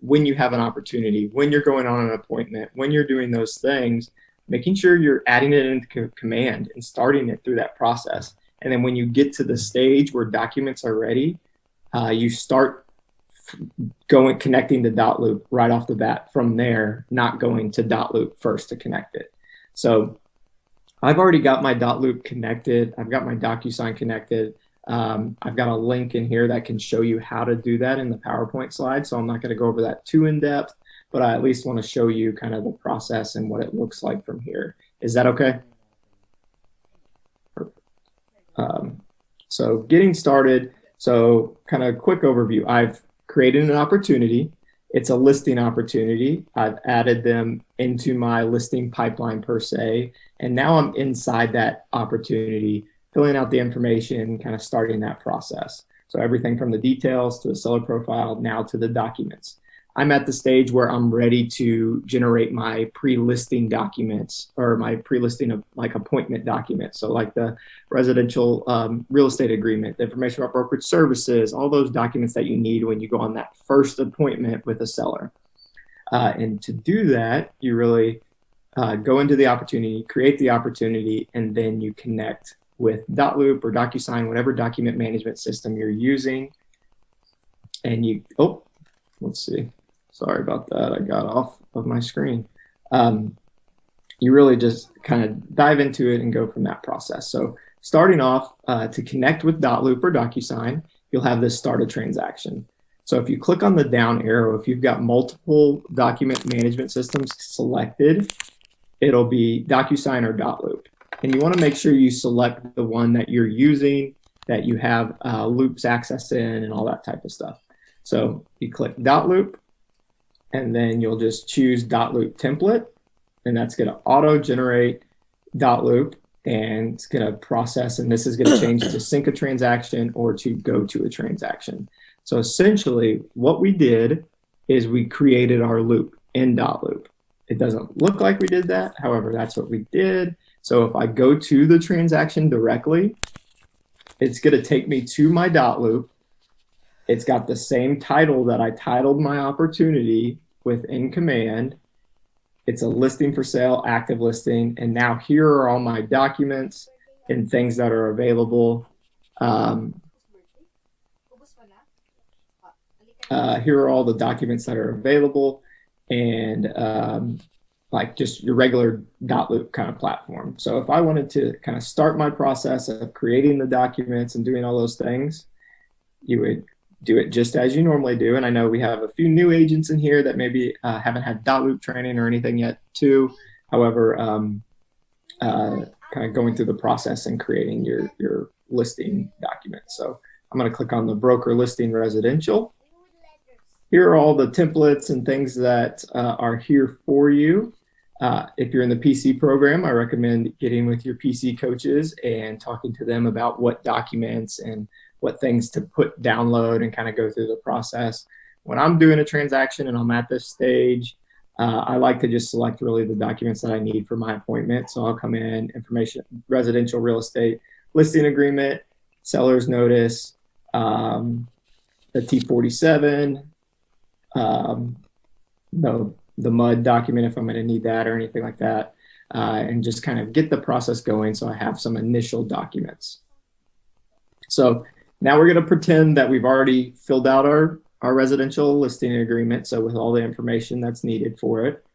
when you have an opportunity, when you're going on an appointment, when you're doing those things, making sure you're adding it into command and starting it through that process. And then when you get to the stage where documents are ready, you start connecting to dotloop right off the bat from there, not going to dotloop first to connect it. So I've already got my dotloop connected. I've got my DocuSign connected. I've got a link in here that can show you how to do that in the PowerPoint slide. So I'm not going to go over that too in depth, but I at least want to show you kind of the process and what it looks like from here. Is that okay? So getting started. So kind of quick overview. I've created an opportunity. It's a listing opportunity. I've added them into my listing pipeline per se. And now I'm inside that opportunity, filling out the information, kind of starting that process. So everything from the details to the seller profile, now to the documents. I'm at the stage where I'm ready to generate my pre-listing documents or my pre-listing of like appointment documents. So like the residential real estate agreement, the information about brokerage services, all those documents that you need when you go on that first appointment with a seller. And to do that, you really go into the opportunity, create the opportunity, and then you connect with dotloop or DocuSign, whatever document management system you're using. And you, let's see. Sorry about that. I got off of my screen. You really just kind of dive into it and go from that process. So starting off, to connect with dotloop or DocuSign, you'll have this start a transaction. So if you click on the down arrow, if you've got multiple document management systems selected, it'll be DocuSign or dotloop. And you want to make sure you select the one that you're using, that you have loops access in and all that type of stuff. So you click dotloop, and then you'll just choose dotloop template, and that's going to auto generate dotloop, and it's going to process, and this is going to change to sync a transaction or to go to a transaction. So essentially what we did is we created our loop in dotloop. It doesn't look like we did that. However, that's what we did. So if I go to the transaction directly, it's going to take me to my dotloop. It's got the same title that I titled my opportunity within command. It's a listing for sale, active listing. And now here are all my documents and things that are available. Here are all the documents that are available, and like just your regular dotloop kind of platform. So if I wanted to kind of start my process of creating the documents and doing all those things, you would do it just as you normally do. And I know we have a few new agents in here that maybe haven't had dotloop training or anything yet too. However, kind of going through the process and creating your listing document. So I'm going to click on the broker listing residential. Here are all the templates and things that are here for you. If you're in the PC program, I recommend getting with your PC coaches and talking to them about what documents and what things to download and kind of go through the process. When I'm doing a transaction and I'm at this stage, I like to just select really the documents that I need for my appointment. So I'll come in, information, residential real estate, listing agreement, seller's notice, the T47, the MUD document if I'm going to need that or anything like that, and just kind of get the process going so I have some initial documents. So now we're going to pretend that we've already filled out our residential listing agreement, so with all the information that's needed for it,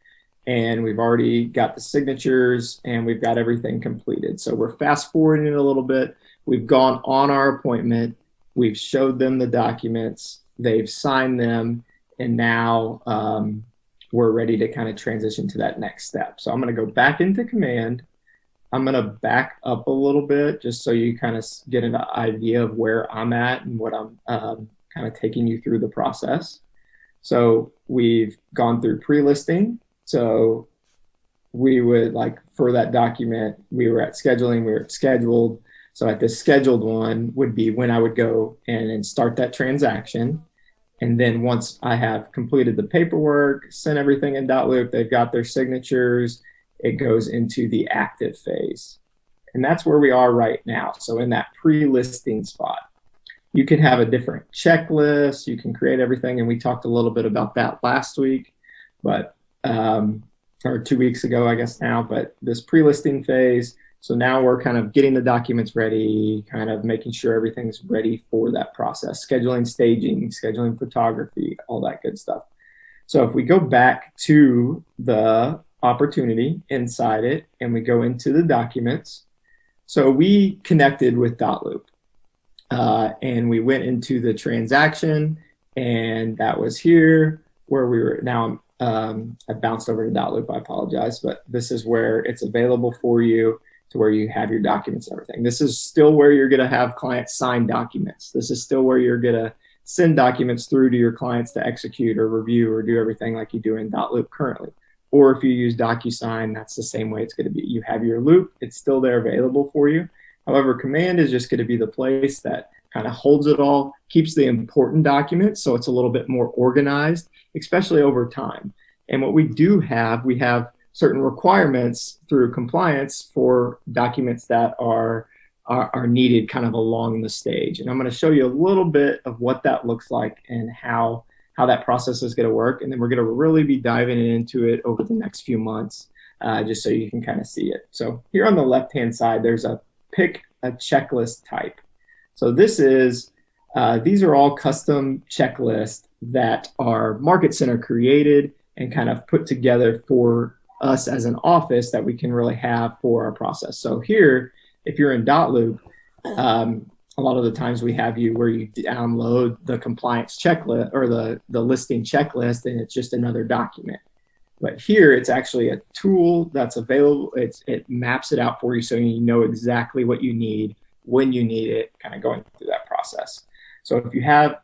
and we've already got the signatures and we've got everything completed. So we're fast forwarding a little bit. We've gone on our appointment, we've showed them the documents, they've signed them, and now we're ready to kind of transition to that next step. So I'm going to go back into command. I'm going to back up a little bit just so you kind of get an idea of where I'm at and what I'm kind of taking you through the process. So we've gone through pre-listing. So we would, like, for that document, we were at scheduling, we were at scheduled. So at the scheduled one would be when I would go in and start that transaction. And then once I have completed the paperwork, sent everything in dotloop, they've got their signatures, it goes into the active phase. And that's where we are right now. So in that pre-listing spot. You can have a different checklist. You can create everything. And we talked a little bit about that last week, but, or 2 weeks ago, I guess now, but this pre-listing phase. So now we're kind of getting the documents ready, kind of making sure everything's ready for that process, scheduling staging, scheduling photography, all that good stuff. So if we go back to the opportunity inside it and we go into the documents, so we connected with Dotloop and we went into the transaction, and that was here where we were. Now I bounced over to Dotloop, I apologize, but this is where it's available for you to where you have your documents and everything. This is still where you're going to have clients sign documents. This is still where you're going to send documents through to your clients to execute or review or do everything like you do in Dotloop currently. Or if you use DocuSign, that's the same way it's going to be. You have your loop, it's still there available for you. However, Command is just going to be the place that kind of holds it all, keeps the important documents so it's a little bit more organized, especially over time. And what we do have, we have certain requirements through compliance for documents that are needed kind of along the stage. And I'm going to show you a little bit of what that looks like and how that process is going to work. And then we're going to really be diving into it over the next few months, just so you can kind of see it. So here on the left-hand side, there's a pick a checklist type. So this is, these are all custom checklists that are Market Center created and kind of put together for us as an office that we can really have for our process. So here, if you're in Dotloop, a lot of the times we have you where you download the compliance checklist or the listing checklist, and it's just another document. But here it's actually a tool that's available. It maps it out for you so you know exactly what you need, when you need it, kind of going through that process. So if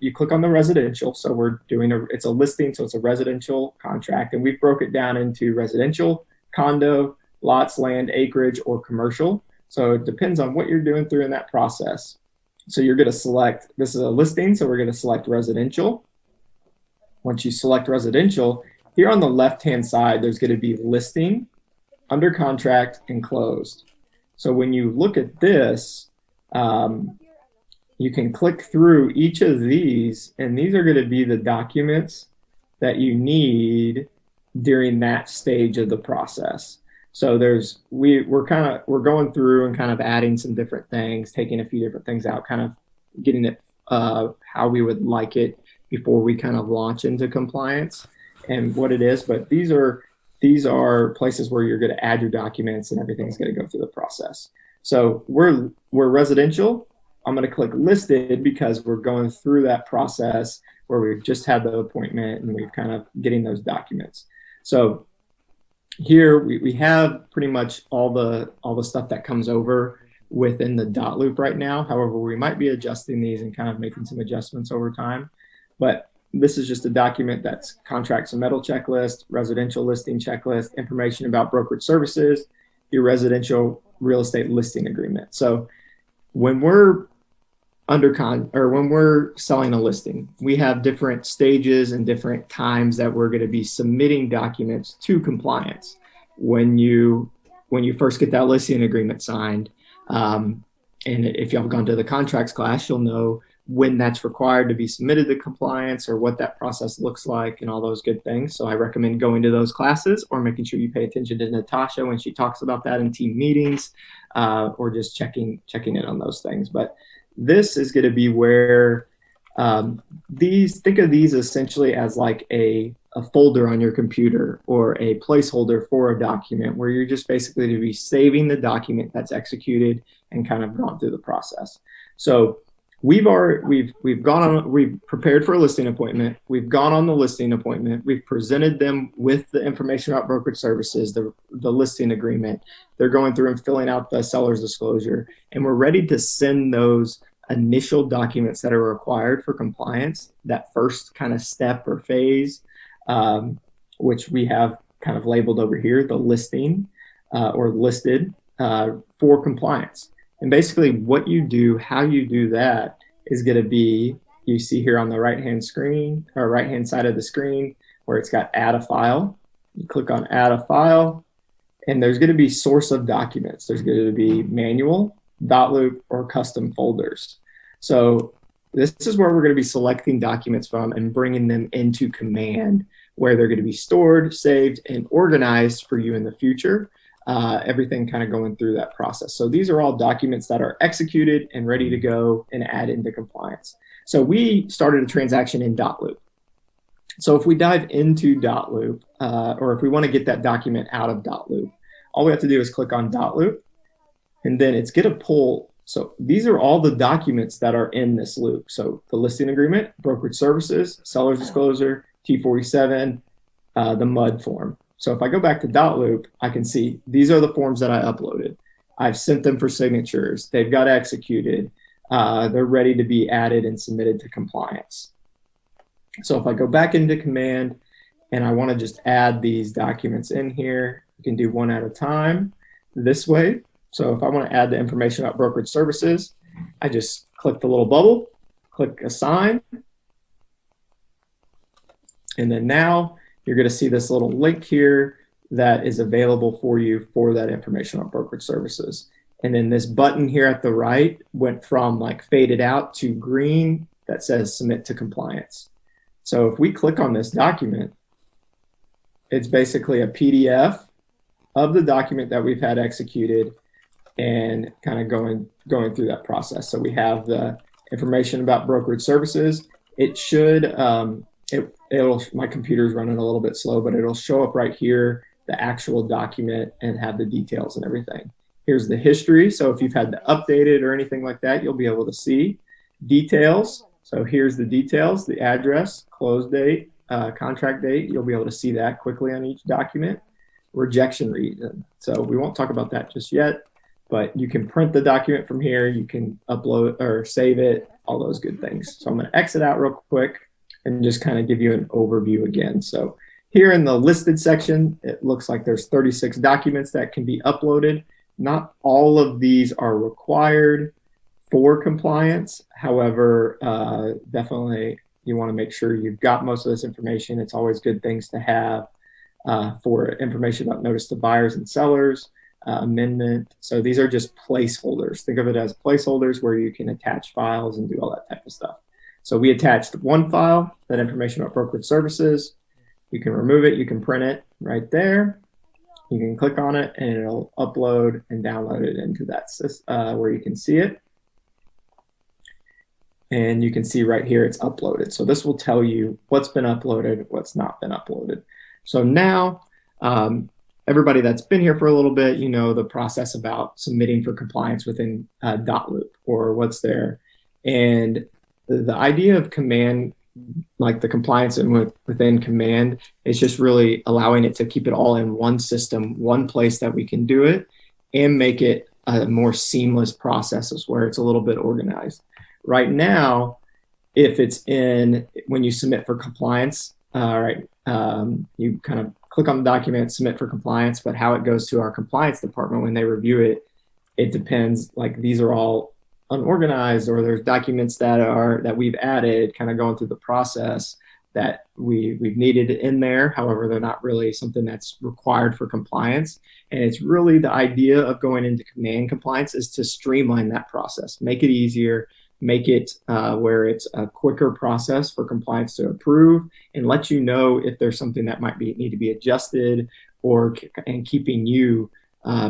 you click on the residential, so we're doing it's a listing, so it's a residential contract, and we've broke it down into residential, condo, lots, land, acreage, or commercial. So it depends on what you're doing through in that process. So you're going to select, this is a listing, so we're going to select residential. Once you select residential, here on the left-hand side, there's going to be listing, under contract, and closed. So when you look at this, you can click through each of these, and these are going to be the documents that you need during that stage of the process. So we're going through and kind of adding some different things, taking a few different things out, kind of getting it how we would like it before we kind of launch into compliance and what it is. But these are places where you're going to add your documents and everything's going to go through the process. So we're residential. I'm going to click listed because we're going through that process where we've just had the appointment and we've kind of getting those documents. So here we have pretty much all the stuff that comes over within the Dotloop right now. However, we might be adjusting these and kind of making some adjustments over time. But this is just a document that's contracts and metal checklist, residential listing checklist, information about brokerage services, your residential real estate listing agreement. So when we're when we're selling a listing, we have different stages and different times that we're going to be submitting documents to compliance. When you first get that listing agreement signed, and if y'all have gone to the contracts class, you'll know when that's required to be submitted to compliance or what that process looks like and all those good things. So I recommend going to those classes or making sure you pay attention to Natasha when she talks about that in team meetings, or just checking in on those things. But this is going to be where think of these essentially as like a folder on your computer or a placeholder for a document where you're just basically to be saving the document that's executed and kind of gone through the process. So we've prepared for a listing appointment. We've gone on the listing appointment. We've presented them with the information about brokerage services, the listing agreement. They're going through and filling out the seller's disclosure, and we're ready to send those initial documents that are required for compliance, that first kind of step or phase, which we have kind of labeled over here, the listing or listed for compliance. And basically what you do, how you do that is going to be, you see here on the right-hand screen or right-hand side of the screen where it's got add a file. You click on add a file, and there's going to be source of documents. There's going to be manual, Dotloop, or custom folders. So this is where we're going to be selecting documents from and bringing them into Command, where they're going to be stored, saved, and organized for you in the future. Everything kind of going through that process. So these are all documents that are executed and ready to go and add into compliance. So we started a transaction in dotloop. So if we dive into dotloop, or if we want to get that document out of dotloop, all we have to do is click on dotloop, and then it's going to pull. So these are all the documents that are in this loop. So the listing agreement, brokerage services, seller's disclosure, T47, the MUD form. So if I go back to dotloop, I can see these are the forms that I uploaded. I've sent them for signatures. They've got executed. They're ready to be added and submitted to compliance. So if I go back into Command and I want to just add these documents in here, you can do one at a time this way. So if I want to add the information about brokerage services, I just click the little bubble, click assign, and then now you're going to see this little link here that is available for you for that information on brokerage services. And then this button here at the right went from like faded out to green that says submit to compliance. So if we click on this document, it's basically a PDF of the document that we've had executed and kind of going through that process. So we have the information about brokerage services. It should, my computer's running a little bit slow, but it'll show up right here, the actual document, and have the details and everything. Here's the history. So if you've had to update it or anything like that, you'll be able to see details. So here's the details, the address, close date, contract date. You'll be able to see that quickly on each document. Rejection reason. So we won't talk about that just yet, but you can print the document from here. You can upload or save it, all those good things. So I'm going to exit out real quick and just kind of give you an overview again. So here in the listed section, it looks like there's 36 documents that can be uploaded. Not all of these are required for compliance. However, definitely you want to make sure you've got most of this information. It's always good things to have for information about notice to buyers and sellers, amendment. So these are just placeholders. Think of it as placeholders where you can attach files and do all that type of stuff. So we attached one file, that information about brokerage services. You can remove it, you can print it right there. You can click on it and it'll upload and download it into that where you can see it. And you can see right here it's uploaded. So this will tell you what's been uploaded, what's not been uploaded. So now everybody that's been here for a little bit, you know the process about submitting for compliance within dotloop or what's there. And the idea of Command, like the compliance and within Command, is just really allowing it to keep it all in one system, one place that we can do it and make it a more seamless process where it's a little bit organized. Right now, if it's when you submit for compliance, you kind of click on the document, submit for compliance, but how it goes to our compliance department when they review it, it depends. Like these are all unorganized, or there's documents that we've added kind of going through the process that we've needed in there. However, they're not really something that's required for compliance. And it's really the idea of going into Command compliance is to streamline that process, make it easier, make it where it's a quicker process for compliance to approve and let you know if there's something that might need to be adjusted and keeping you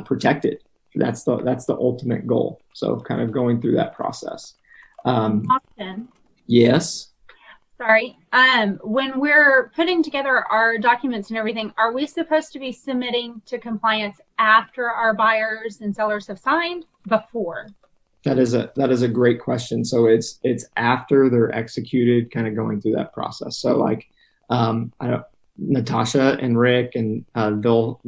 protected. That's the ultimate goal. So kind of going through that process. Austin. Yes. Sorry. When we're putting together our documents and everything, are we supposed to be submitting to compliance after our buyers and sellers have signed? Before? That is a great question. So it's after they're executed, kind of going through that process. So like Natasha and Rick, and they'll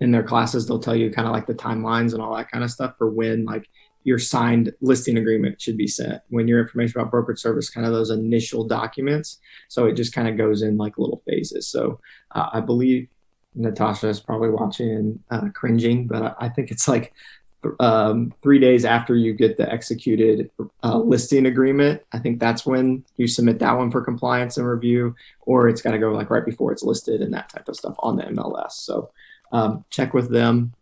in their classes they'll tell you kind of like the timelines and all that kind of stuff for when like your signed listing agreement should be sent, when your information about brokerage service, kind of those initial documents. So it just kind of goes in like little phases. So I believe Natasha is probably watching and cringing, but I think it's like 3 days after you get the executed listing agreement. I think that's when you submit that one for compliance and review, or it's got to go like right before it's listed and that type of stuff on the MLS. So check with them.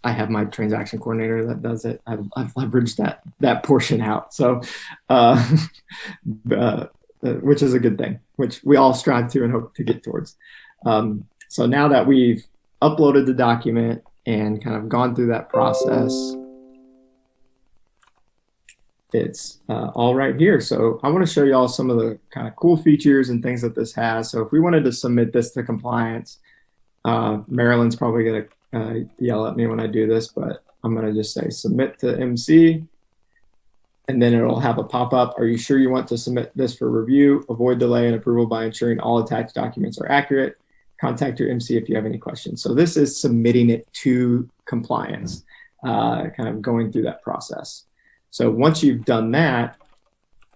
I have my transaction coordinator that does it. I've leveraged that portion out. So, uh, which is a good thing, which we all strive to and hope to get towards. So now that we've uploaded the document and kind of gone through that process, it's all right here. So I want to show you all some of the kind of cool features and things that this has. So if we wanted to submit this to compliance, Marilyn's probably going to yell at me when I do this, but I'm going to just say submit to MC, and then it'll have a pop-up. Are you sure you want to submit this for review? Avoid delay in approval by ensuring all attached documents are accurate. Contact your MC if you have any questions. So this is submitting it to compliance, kind of going through that process. So once you've done that,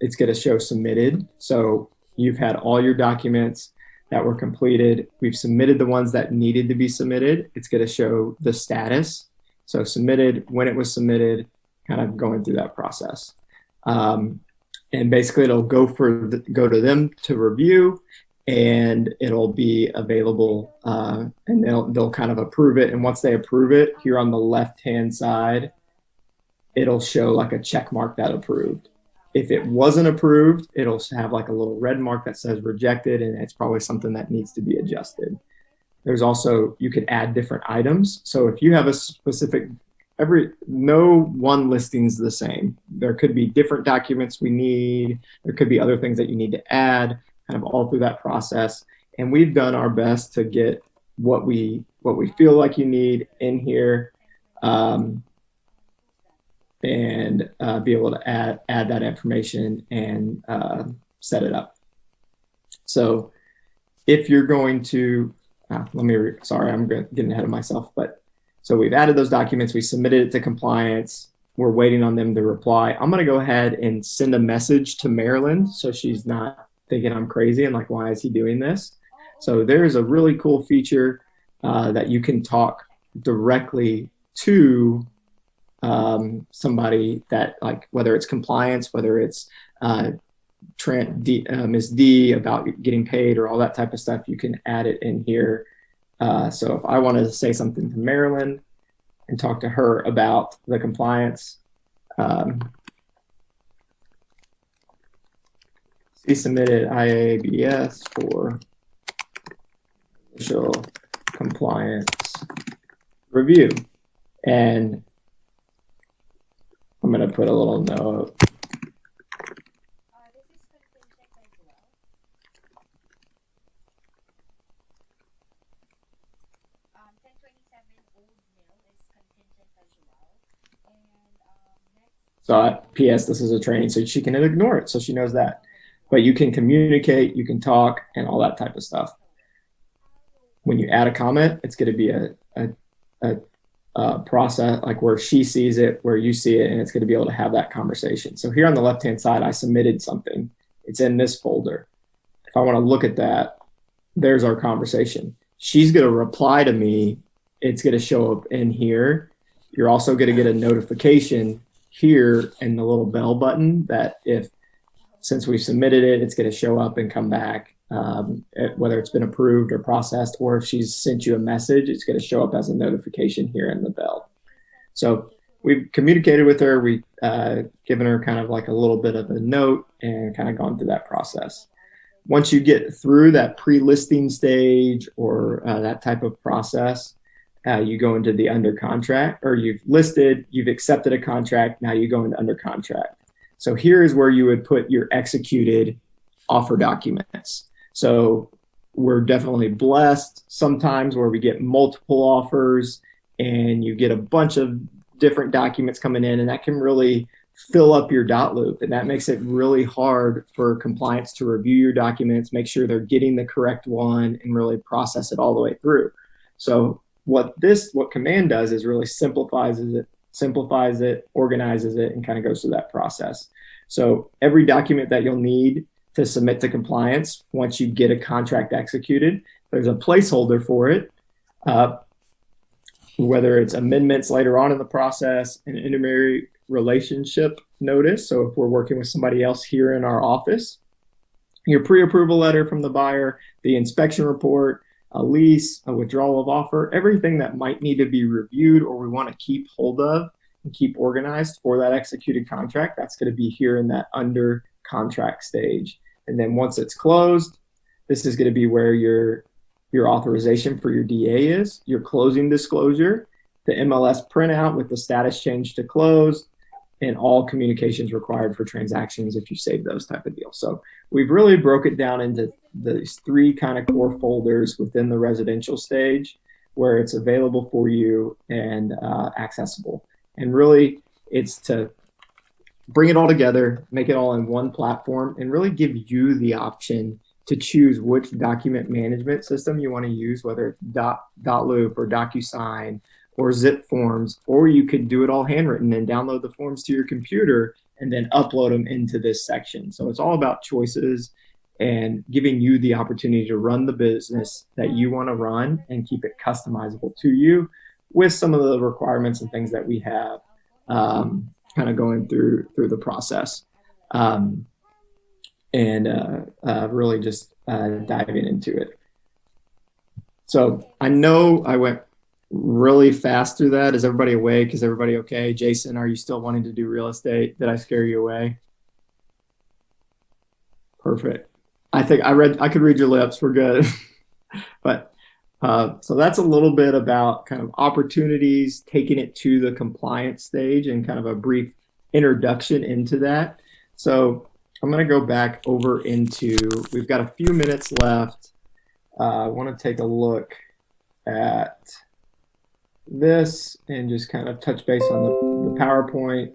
it's going to show submitted. So you've had all your documents that were completed. We've submitted the ones that needed to be submitted. It's going to show the status. So submitted, when it was submitted, kind of going through that process. And basically it'll go to them to review, and it'll be available, and they'll kind of approve it. And once they approve it, here on the left-hand side, it'll show like a check mark that approved. If it wasn't approved, it'll have like a little red mark that says rejected, and it's probably something that needs to be adjusted. There's also, you could add different items. So if you have a specific, no one listing's the same. There could be different documents we need. There could be other things that you need to add, kind of all through that process. And we've done our best to get what we feel like you need in here, and be able to add that information and set it up. So if you're going to, sorry, I'm getting ahead of myself, but so we've added those documents, we submitted it to compliance, we're waiting on them to reply. I'm gonna go ahead and send a message to Marilyn so she's not thinking I'm crazy and like, why is he doing this? So there's a really cool feature that you can talk directly to somebody that, like, whether it's compliance, whether it's Ms. D about getting paid or all that type of stuff, you can add it in here. So if I wanted to say something to Marilyn and talk to her about the compliance, she submitted IABS for initial compliance review. And I'm going to put a little note. So PS, this is a training, so she can ignore it, so she knows that. But you can communicate, you can talk, and all that type of stuff. When you add a comment, it's going to be a process, like where she sees it, where you see it, and it's going to be able to have that conversation. So here on the left-hand side, I submitted something. It's in this folder. If I want to look at that, there's our conversation. She's going to reply to me. It's going to show up in here. You're also going to get a notification here in the little bell button that since we've submitted it, it's going to show up and come back, whether it's been approved or processed, or if she's sent you a message, it's going to show up as a notification here in the bell. So we've communicated with her. We've given her kind of like a little bit of a note and kind of gone through that process. Once you get through that pre-listing stage or that type of process, you go into the under contract, or you've listed, you've accepted a contract, now you go into under contract. So here is where you would put your executed offer documents. So we're definitely blessed sometimes where we get multiple offers and you get a bunch of different documents coming in, and that can really fill up your dot loop. And that makes it really hard for compliance to review your documents, make sure they're getting the correct one, and really process it all the way through. So what Command does is really simplifies it, organizes it, and kind of goes through that process. So every document that you'll need to submit to compliance, once you get a contract executed, there's a placeholder for it, whether it's amendments later on in the process, an intermediary relationship notice. So if we're working with somebody else here in our office, your pre-approval letter from the buyer, the inspection report, a lease, a withdrawal of offer, everything that might need to be reviewed or we want to keep hold of and keep organized for that executed contract, that's going to be here in that under contract stage. And then once it's closed, this is going to be where your authorization for your DA is, your closing disclosure, the MLS printout with the status change to close, and all communications required for transactions if you save those type of deals. So we've really broke it down into these three kind of core folders within the residential stage where it's available for you and accessible. And really, it's to bring it all together, make it all in one platform, and really give you the option to choose which document management system you want to use, whether it's Dotloop or DocuSign or Zip Forms, or you could do it all handwritten and download the forms to your computer and then upload them into this section. So it's all about choices and giving you the opportunity to run the business that you want to run and keep it customizable to you with some of the requirements and things that we have kind of going through the process. Really just diving into it. So I know I went really fast through that. Is everybody awake? Is everybody okay? Jason, are you still wanting to do real estate? Did I scare you away? Perfect. I think I could read your lips. We're good. But so that's a little bit about kind of opportunities, taking it to the compliance stage and kind of a brief introduction into that. So I'm going to go back over into, we've got a few minutes left. I want to take a look at this and just kind of touch base on the PowerPoint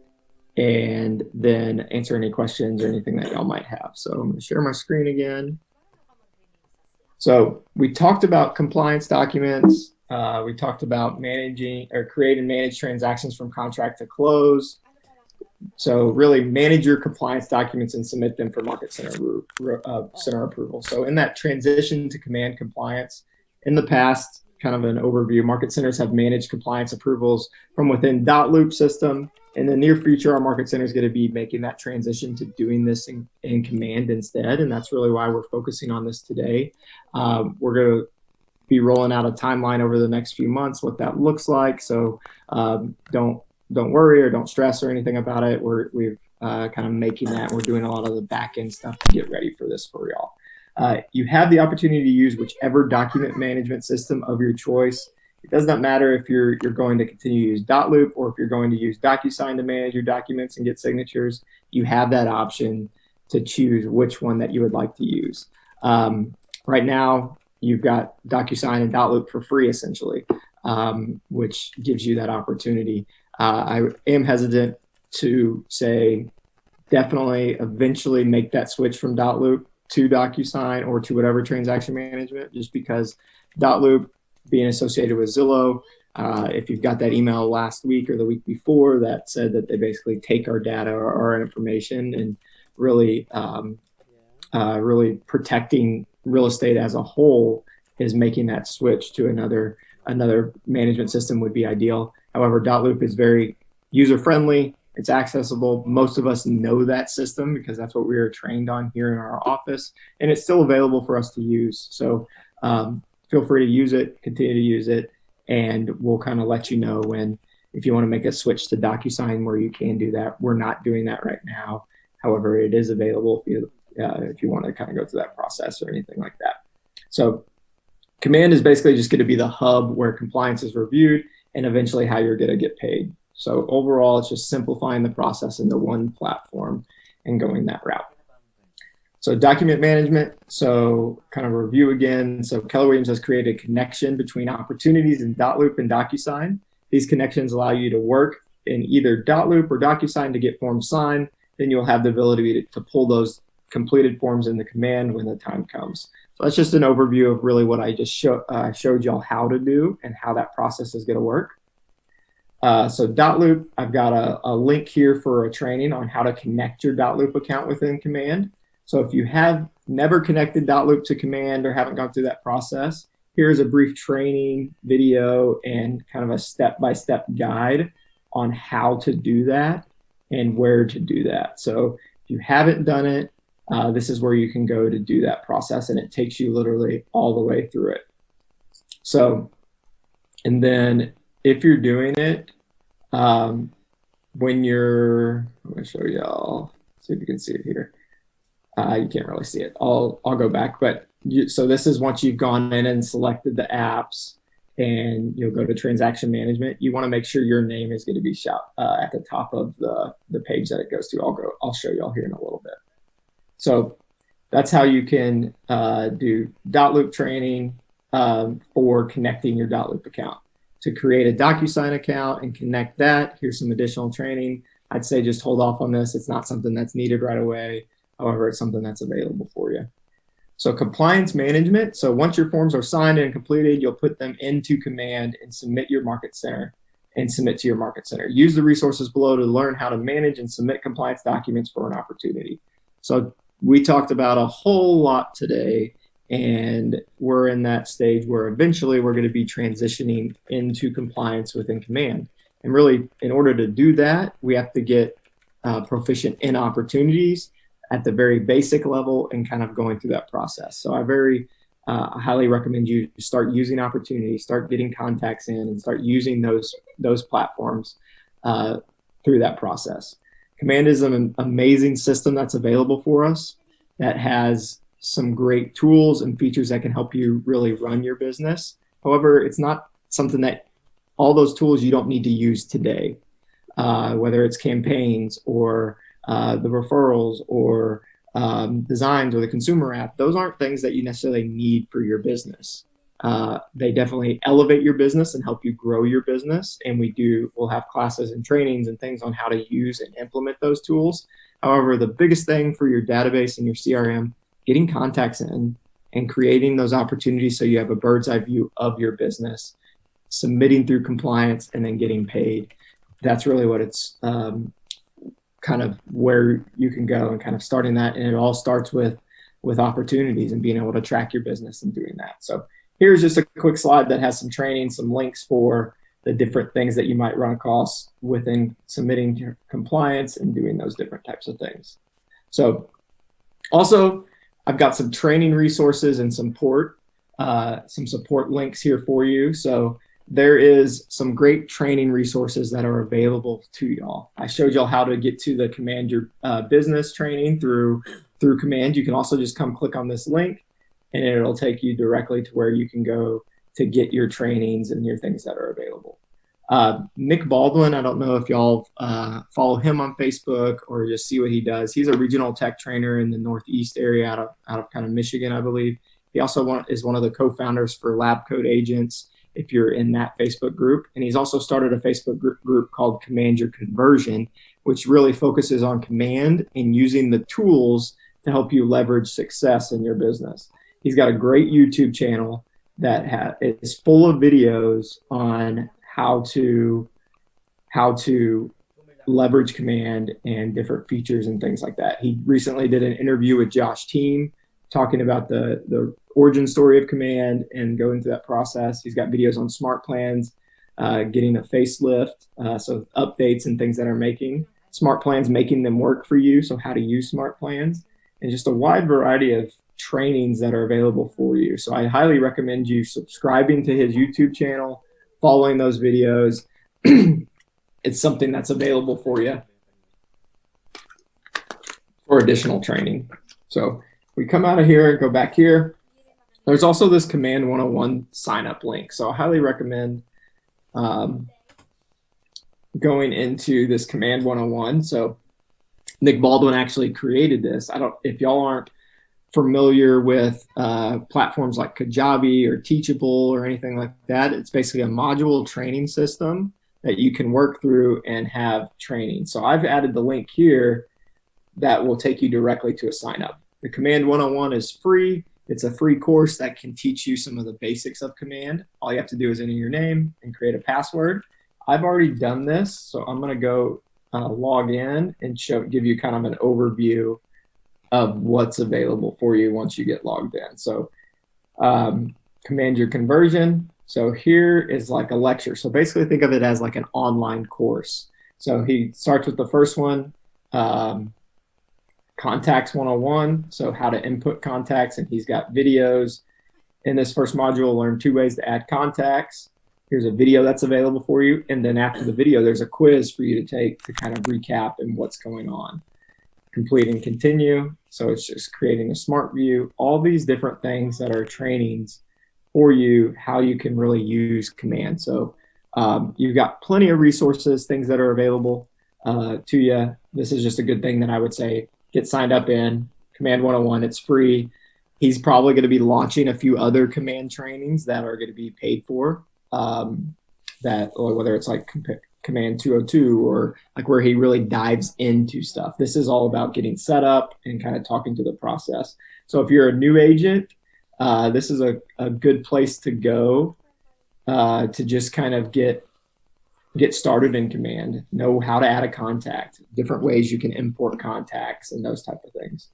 and then answer any questions or anything that y'all might have. So I'm going to share my screen again. So we talked about compliance documents. We talked about managing or create and manage transactions from contract to close. So really manage your compliance documents and submit them for Market Center approval. So in that transition to command compliance, in the past, kind of an overview, Market Centers have managed compliance approvals from within Dotloop system. In the near future, our Market Center is going to be making that transition to doing this in command instead. And that's really why we're focusing on this today. We're going to be rolling out a timeline over the next few months, what that looks like. So don't worry or don't stress or anything about it. We've kind of making that. We're doing a lot of the back end stuff to get ready for this for y'all. You have the opportunity to use whichever document management system of your choice. It does not matter if you're going to continue to use Dotloop or if you're going to use DocuSign to manage your documents and get signatures. You have that option to choose which one that you would like to use. Right now, you've got DocuSign and Dotloop for free, essentially, which gives you that opportunity. I am hesitant to say definitely eventually make that switch from Dotloop to DocuSign or to whatever transaction management, just because Dotloop being associated with Zillow, if you've got that email last week or the week before that said that they basically take our data or our information and really protecting real estate as a whole, is making that switch to another management system would be ideal. However, Dotloop is very user-friendly. It's accessible. Most of us know that system because that's what we were trained on here in our office, and it's still available for us to use. So feel free to use it, continue to use it, and we'll kind of let you know if you want to make a switch to DocuSign where you can do that. We're not doing that right now. However, it is available if you want to kind of go through that process or anything like that. So Command is basically just going to be the hub where compliance is reviewed and eventually how you're going to get paid. So overall, it's just simplifying the process into one platform and going that route. So document management, so kind of review again. So Keller Williams has created a connection between opportunities in Dotloop and DocuSign. These connections allow you to work in either Dotloop or DocuSign to get forms signed. Then you'll have the ability to pull those completed forms in the command when the time comes. So that's just an overview of really what I just showed y'all how to do and how that process is going to work. So Dotloop, I've got a link here for a training on how to connect your Dotloop account within Command. So if you have never connected Dotloop to Command or haven't gone through that process, here's a brief training video and kind of a step-by-step guide on how to do that and where to do that. So if you haven't done it, this is where you can go to do that process, and it takes you literally all the way through it. So, and then if you're doing it, when you're, I'm going to show y'all, see if you can see it here. You can't really see it. I'll go back, but so this is once you've gone in and selected the apps and you'll go to transaction management. You want to make sure your name is going to be at the top of the page that it goes to. I'll show y'all here in a little bit. So that's how you can do dotloop training for connecting your dotloop account. To create a DocuSign account and connect that, here's some additional training. I'd say just hold off on this. It's not something that's needed right away. However, it's something that's available for you. So compliance management. So once your forms are signed and completed, you'll put them into Command and submit your Market Center and submit to your Market Center. Use the resources below to learn how to manage and submit compliance documents for an opportunity. So we talked about a whole lot today, and we're in that stage where eventually we're going to be transitioning into compliance within Command. And really, in order to do that, we have to get proficient in opportunities at the very basic level and kind of going through that process. So I highly recommend you start using opportunities, start getting contacts in, and start using those platforms through that process. Command is an amazing system that's available for us that has some great tools and features that can help you really run your business. However, it's not something that all those tools you don't need to use today, whether it's campaigns or the referrals or designs or the consumer app. Those aren't things that you necessarily need for your business. They definitely elevate your business and help you grow your business. And we'll have classes and trainings and things on how to use and implement those tools. However, the biggest thing for your database and your CRM, getting contacts in and creating those opportunities so you have a bird's eye view of your business, submitting through compliance, and then getting paid. That's really what it's kind of where you can go and kind of starting that. And it all starts with opportunities and being able to track your business and doing that. So here's just a quick slide that has some training, some links for the different things that you might run across within submitting to compliance and doing those different types of things. So also, I've got some training resources and some support links here for you. So there is some great training resources that are available to y'all. I showed y'all how to get to the Command Your Business training through Command. You can also just come click on this link and it'll take you directly to where you can go to get your trainings and your things that are available. Nick Baldwin, I don't know if y'all follow him on Facebook or just see what he does. He's a regional tech trainer in the Northeast area out of kind of Michigan, I believe. He also is one of the co-founders for Lab Code Agents, if you're in that Facebook group. And he's also started a Facebook group called Command Your Conversion, which really focuses on Command and using the tools to help you leverage success in your business. He's got a great YouTube channel that is full of videos on how to leverage Command and different features and things like that. He recently did an interview with Josh Team talking about the origin story of Command and going through that process. He's got videos on smart plans, getting a facelift, so updates and things that are making smart plans, making them work for you, so how to use smart plans, and just a wide variety of trainings that are available for you. So I highly recommend you subscribing to his YouTube channel, following those videos. It's something that's available for you for additional training. So we come out of here and go back here. There's also this Command 101 sign up link. So I highly recommend going into this Command 101. So Nick Baldwin actually created this. If y'all aren't familiar with platforms like Kajabi or Teachable or anything like that, it's basically a module training system that you can work through and have training. So I've added the link here that will take you directly to a sign up. The Command 101 is free. It's a free course that can teach you some of the basics of Command. All you have to do is enter your name and create a password. I've already done this, so I'm going to go log in and give you kind of an overview of what's available for you once you get logged in. So Command Your Conversion. So here is like a lecture. So basically think of it as like an online course. So he starts with the first one, Contacts 101. So how to input contacts, and he's got videos In this first module, learn 2 ways to add contacts. Here's a video that's available for you. And then after the video, there's a quiz for you to take to kind of recap and what's going on. Complete and continue. So it's just creating a smart view, all these different things that are trainings for you, how you can really use Command. So you've got plenty of resources, things that are available to you. This is just a good thing that I would say, get signed up in Command 101. It's free. He's probably going to be launching a few other Command trainings that are going to be paid for, that, or whether it's like Command 202 or like where he really dives into stuff. This is all about getting set up and kind of talking to the process. So if you're a new agent, this is a good place to go to just kind of get started in Command, know how to add a contact, different ways you can import contacts and those type of things.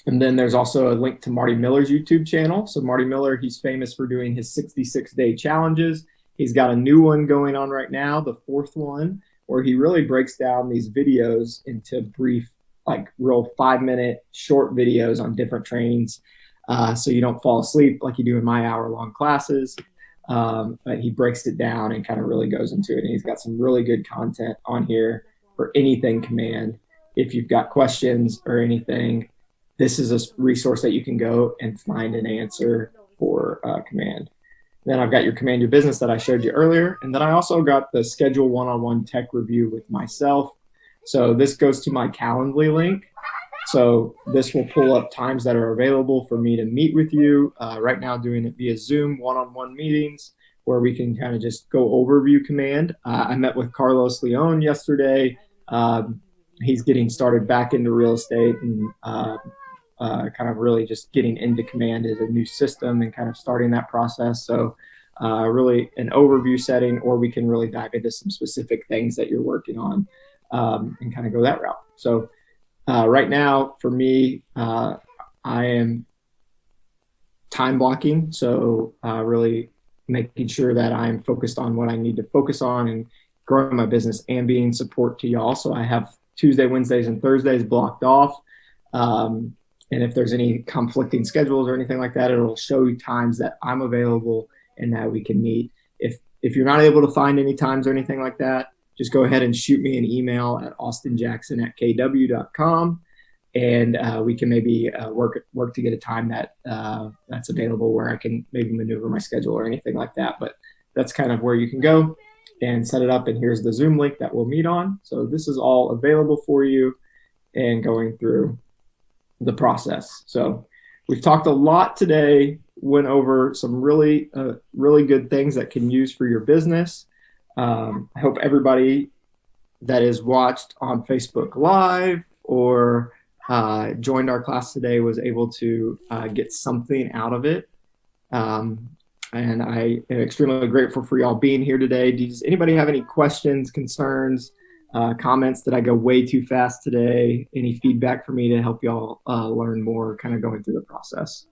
And then there's also a link to Marty Miller's YouTube channel. So Marty Miller, he's famous for doing his 66-day challenges. He's got a new one going on right now, the 4th one, where he really breaks down these videos into brief, like real 5-minute short videos on different trainings. So you don't fall asleep like you do in my hour-long classes. But he breaks it down and kind of really goes into it. And he's got some really good content on here for anything Command. If you've got questions or anything, this is a resource that you can go and find an answer for Command. Then I've got your Command Your Business that I showed you earlier. And then I also got the Schedule One-on-One Tech Review with myself. So this goes to my Calendly link. So this will pull up times that are available for me to meet with you. Right now doing it via Zoom, one-on-one meetings where we can kind of just go overview Command. I met with Carlos Leon yesterday. He's getting started back into real estate and kind of really just getting into Command as a new system and kind of starting that process. So really an overview setting, or we can really dive into some specific things that you're working on and kind of go that route. So right now for me, I am time blocking. So really making sure that I'm focused on what I need to focus on and growing my business and being support to y'all. So I have Tuesday, Wednesdays, and Thursdays blocked off. And if there's any conflicting schedules or anything like that, it'll show you times that I'm available and that we can meet. If you're not able to find any times or anything like that, just go ahead and shoot me an email at austinjackson@kw.com, and we can maybe work to get a time that that's available where I can maybe maneuver my schedule or anything like that. But that's kind of where you can go and set it up. And here's the Zoom link that we'll meet on. So this is all available for you and going through the process. So we've talked a lot today, went over some really good things that can use for your business. I hope everybody that is watched on Facebook Live or joined our class today was able to get something out of it. And I am extremely grateful for y'all being here today. Does anybody have any questions, concerns, comments? Did I go way too fast today? Any feedback for me to help y'all learn more, kind of going through the process?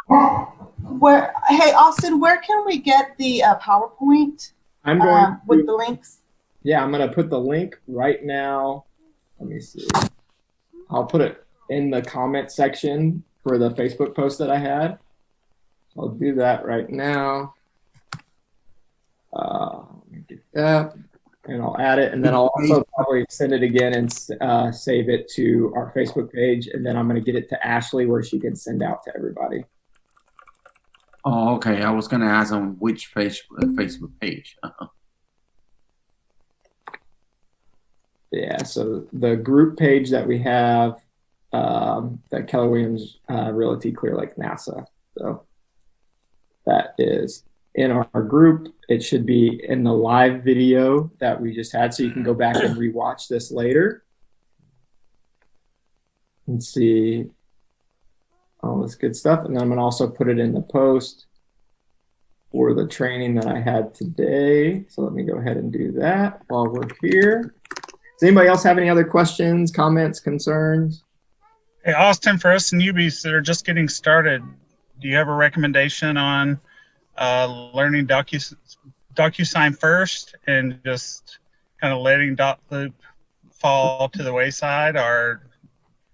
Hey, Austin, where can we get the PowerPoint? I'm going with the links. Yeah, I'm going to put the link right now. Let me see. I'll put it in the comment section for the Facebook post that I had. I'll do that right now. Let me get that, and I'll add it, and then I'll also probably send it again and save it to our Facebook page, and then I'm going to get it to Ashley where she can send out to everybody. Oh, okay. I was going to ask on which Facebook page. Yeah, so the group page that we have, that Keller Williams Realty Clear Lake NASA. So that is in our group. It should be in the live video that we just had, so you can go back and rewatch this later and see all this good stuff. And then I'm going to also put it in the post for the training that I had today. So let me go ahead and do that while we're here. Does anybody else have any other questions, comments, concerns? Hey, Austin, for us newbies that are just getting started, do you have a recommendation on learning DocuSign first and just kind of letting Dotloop fall to the wayside, or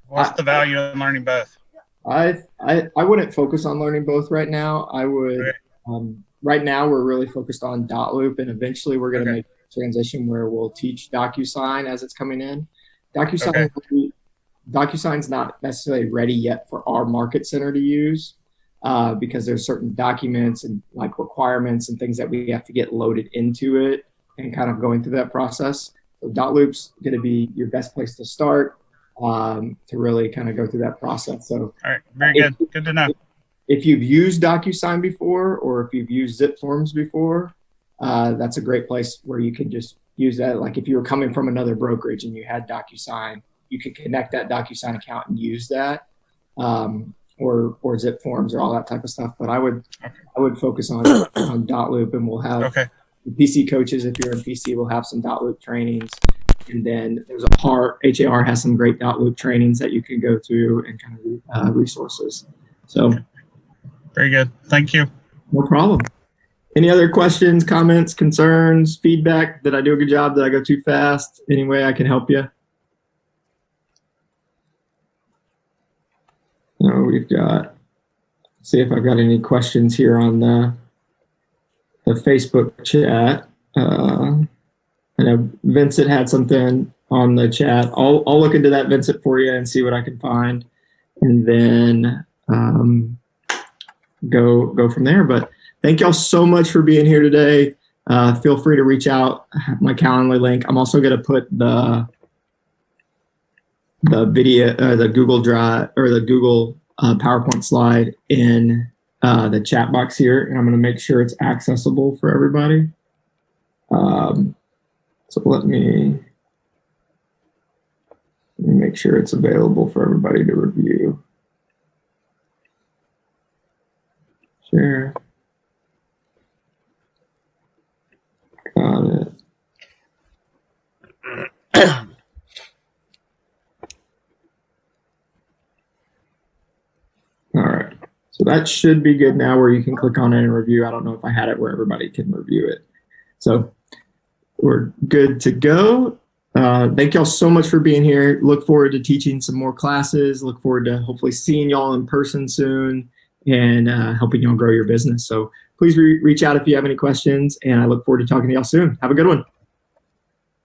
what's the value in learning both? I wouldn't focus on learning both right now. I would. Okay. Right now, we're really focused on Dotloop, and eventually, we're going to Okay. make a transition where we'll teach DocuSign as it's coming in. Okay. DocuSign's not necessarily ready yet for our market center to use because there's certain documents and like requirements and things that we have to get loaded into it and kind of going through that process. So Dotloop's going to be your best place to start to really kind of go through that process. So All right. Very good. Good to know. if you've used DocuSign before, or if you've used Zip Forms before, that's a great place where you can just use that. Like if you were coming from another brokerage and you had DocuSign, you could connect that DocuSign account and use that, or Zip Forms or all that type of stuff. But I would focus on Dotloop, and we'll have Okay. the PC coaches. If you're in PC, we'll have some Dotloop trainings. And then there's a part, HAR has some great Dotloop trainings that you can go through and kind of resources. So Very good. Thank you. no problem. Any other questions, comments, concerns, feedback? Did I do a good job? Did I go too fast? Any way I can help you? No, we've got, see if I've got any questions here on the Facebook chat. I know Vincent had something on the chat. I'll look into that, Vincent, for you and see what I can find, and then go from there. But thank y'all so much for being here today. Feel free to reach out. I have my Calendly link. I'm also going to put the video, the Google Drive or the Google PowerPoint slide in the chat box here, and I'm going to make sure it's accessible for everybody. So let me make sure it's available for everybody to review. Share. Got it. All right. So that should be good now where you can click on it and review. I don't know if I had it where everybody can review it. So we're good to go. Thank y'all so much for being here. Look forward to teaching some more classes. Look forward to hopefully seeing y'all in person soon and helping y'all grow your business. So please reach out if you have any questions, and I look forward to talking to y'all soon. Have a good one.